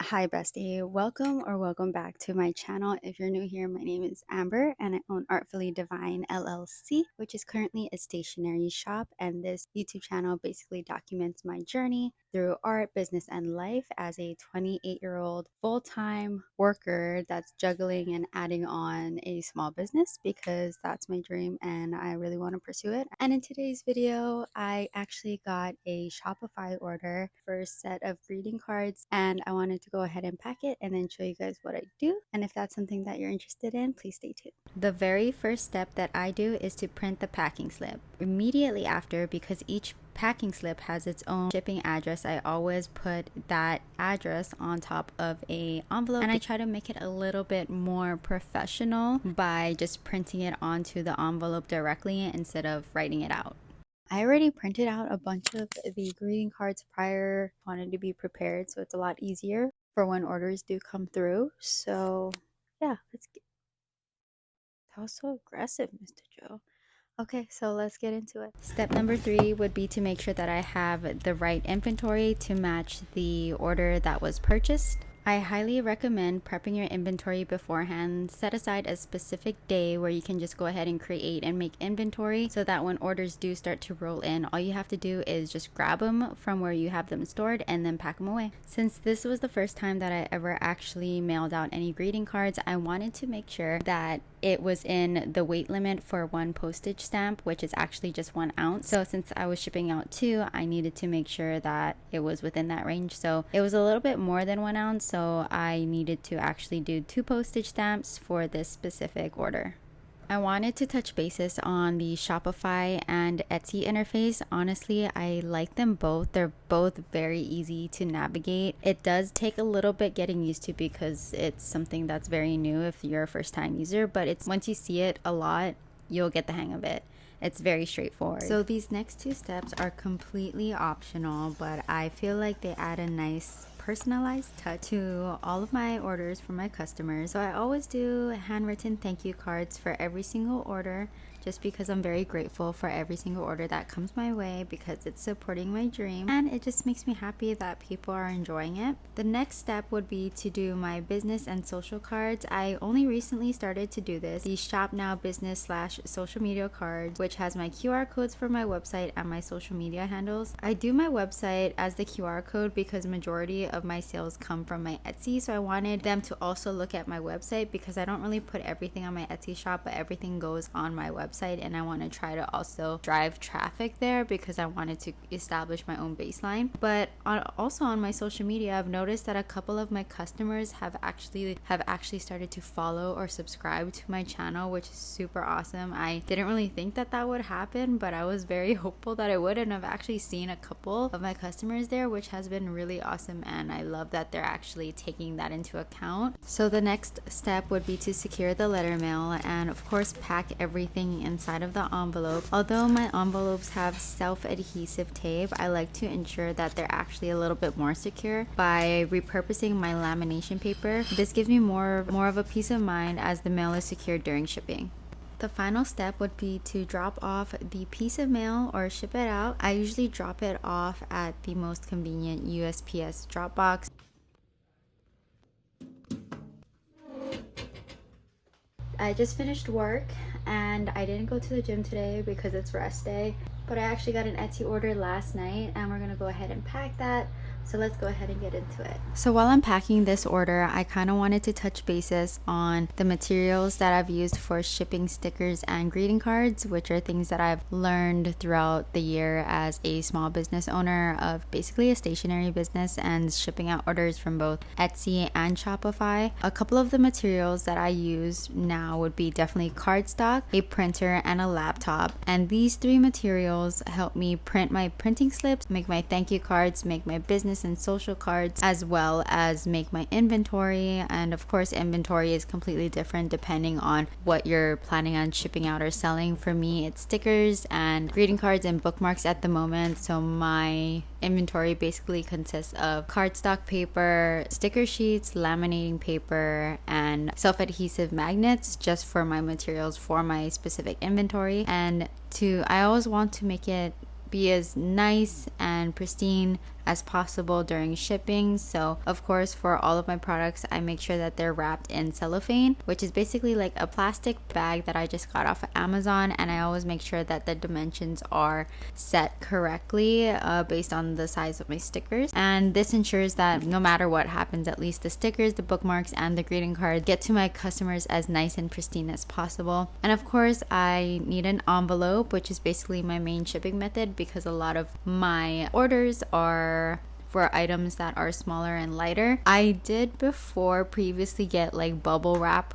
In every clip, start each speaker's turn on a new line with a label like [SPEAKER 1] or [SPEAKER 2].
[SPEAKER 1] Hi, bestie. Welcome back to my channel. If you're new here, my name is Amber and I own Artfully Divine LLC, which is currently a stationery shop. And this YouTube channel basically documents my journey through art, business, and life as a 28-year-old full-time worker that's juggling and adding on a small business because that's my dream and I really want to pursue it. And in today's video, I actually got a Shopify order for a set of greeting cards and I wanted to go ahead and pack it and then show you guys what I do. And if that's something that you're interested in, please stay tuned. The very first step that I do is to print the packing slip. Immediately after, because each packing slip has its own shipping address, I always put that address on top of a envelope and I try to make it a little bit more professional by just printing it onto the envelope directly instead of writing it out. I already printed out a bunch of the greeting cards prior, wanted to be prepared so it's a lot easier for when orders do come through. So yeah, that was so aggressive, Mr. Joe. Okay, so let's get into it. Step number 3 would be to make sure that I have the right inventory to match the order that was purchased. I highly recommend prepping your inventory beforehand. Set aside a specific day where you can just go ahead and create and make inventory so that when orders do start to roll in, all you have to do is just grab them from where you have them stored and then pack them away. Since this was the first time that I ever actually mailed out any greeting cards, I wanted to make sure that it was in the weight limit for one postage stamp, which is actually just 1 ounce. So since I was shipping out 2, I needed to make sure that it was within that range. So it was a little bit more than 1 ounce, so I needed to actually do 2 postage stamps for this specific order. I wanted to touch bases on the Shopify and Etsy interface. Honestly, I like them both. They're both very easy to navigate. It does take a little bit getting used to because it's something that's very new if you're a first-time user, but it's once you see it a lot, you'll get the hang of it. It's very straightforward. So these next 2 steps are completely optional, but I feel like they add a nice personalized touch to all of my orders from my customers. So I always do handwritten thank you cards for every single order, just because I'm very grateful for every single order that comes my way because it's supporting my dream and it just makes me happy that people are enjoying it. The next step would be to do my business and social cards. I only recently started to do this, the Shop Now business / social media cards, which has my QR codes for my website and my social media handles. I do my website as the QR code because majority of my sales come from my Etsy, so I wanted them to also look at my website because I don't really put everything on my Etsy shop, but everything goes on my website, and I want to try to also drive traffic there because I wanted to establish my own baseline. But also on my social media, I've noticed that a couple of my customers have actually started to follow or subscribe to my channel, which is super awesome. I didn't really think that would happen, but I was very hopeful that it would, and I've actually seen a couple of my customers there, which has been really awesome, and I love that they're actually taking that into account. So the next step would be to secure the letter mail and of course pack everything inside of the envelope. Although my envelopes have self-adhesive tape, I like to ensure that they're actually a little bit more secure by repurposing my lamination paper. This gives me more of a peace of mind as the mail is secured during shipping. The final step would be to drop off the piece of mail or ship it out. I usually drop it off at the most convenient USPS drop box. I just finished work and I didn't go to the gym today because it's rest day, but I actually got an Etsy order last night and we're gonna go ahead and pack that. So let's go ahead and get into it. So while I'm packing this order, I kind of wanted to touch bases on the materials that I've used for shipping stickers and greeting cards, which are things that I've learned throughout the year as a small business owner of basically a stationery business and shipping out orders from both Etsy and Shopify. A couple of the materials that I use now would be definitely cardstock, a printer, and a laptop. And these 3 materials help me print my printing slips, make my thank you cards, make my business and social cards, as well as make my inventory. And of course, inventory is completely different depending on what you're planning on shipping out or selling. For me, it's stickers and greeting cards and bookmarks at the moment. So my inventory basically consists of cardstock paper, sticker sheets, laminating paper, and self-adhesive magnets just for my materials for my specific inventory. And I always want to make it be as nice and pristine as possible during shipping. So of course, for all of my products, I make sure that they're wrapped in cellophane, which is basically like a plastic bag that I just got off of Amazon. And I always make sure that the dimensions are set correctly based on the size of my stickers. And this ensures that no matter what happens, at least the stickers, the bookmarks, and the greeting cards get to my customers as nice and pristine as possible. And of course, I need an envelope, which is basically my main shipping method, because a lot of my orders are for items that are smaller and lighter. I did before previously get like bubble wrap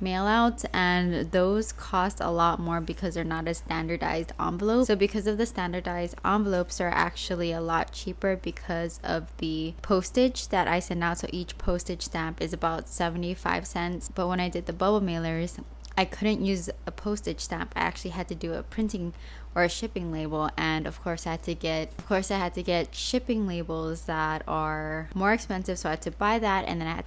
[SPEAKER 1] mail outs, and those cost a lot more because they're not a standardized envelope. So because of the standardized envelopes, are actually a lot cheaper because of the postage that I send out. So each postage stamp is about 75 cents. But when I did the bubble mailers, I couldn't use a postage stamp. I actually had to do a printing or a shipping label, and of course I had to get shipping labels that are more expensive. So I had to buy that, and then I had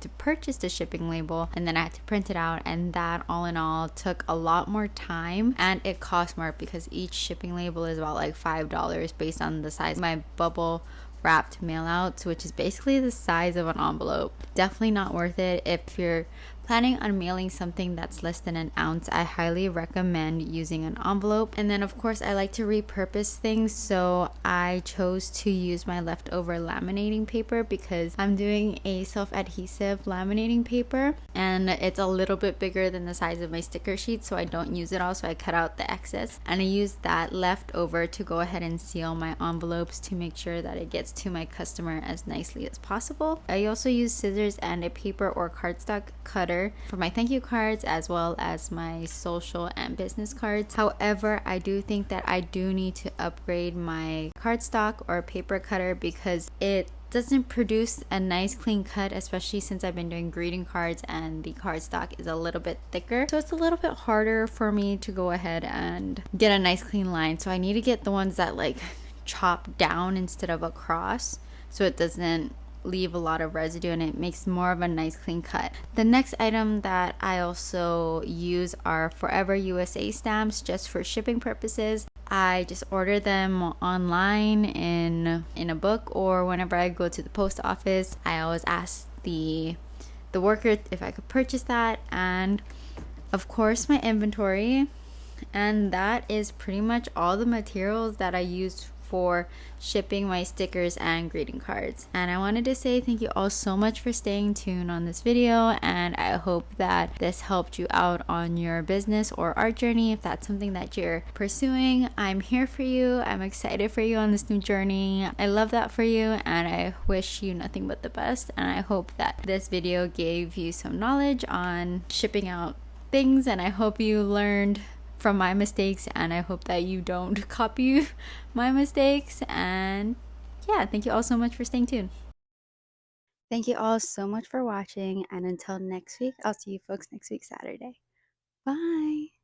[SPEAKER 1] to purchase the shipping label, and then I had to print it out, and that all in all took a lot more time, and it cost more because each shipping label is about like $5 based on the size of my bubble wrapped mail outs, which is basically the size of an envelope. Definitely not worth it. If you're planning on mailing something that's less than an ounce, I highly recommend using an envelope. And then of course I like to repurpose things, so I chose to use my leftover laminating paper because I'm doing a self-adhesive laminating paper, and it's a little bit bigger than the size of my sticker sheet, so I don't use it all. So I cut out the excess, and I use that leftover to go ahead and seal my envelopes to make sure that it gets to my customer as nicely as possible. I also use scissors and a paper or cardstock cutter for my thank you cards, as well as my social and business cards. However, I do think that I do need to upgrade my cardstock or paper cutter because it doesn't produce a nice clean cut, especially since I've been doing greeting cards and the cardstock is a little bit thicker. So it's a little bit harder for me to go ahead and get a nice clean line. So I need to get the ones that like chop down instead of across, so it doesn't leave a lot of residue and it makes more of a nice clean cut. The next item that I also use are Forever USA stamps, just for shipping purposes. I just order them online in a book, or whenever I go to the post office, I always ask the worker if I could purchase that. And of course my inventory, and that is pretty much all the materials that I used for shipping my stickers and greeting cards. And I wanted to say thank you all so much for staying tuned on this video, and I hope that this helped you out on your business or art journey. If that's something that you're pursuing, I'm here for you. I'm excited for you on this new journey. I love that for you, and I wish you nothing but the best. And I hope that this video gave you some knowledge on shipping out things, and I hope you learned from my mistakes, and I hope that you don't copy my mistakes. And yeah, thank you all so much for staying tuned. Thank you all so much for watching, and until next week, I'll see you folks next week Saturday. Bye.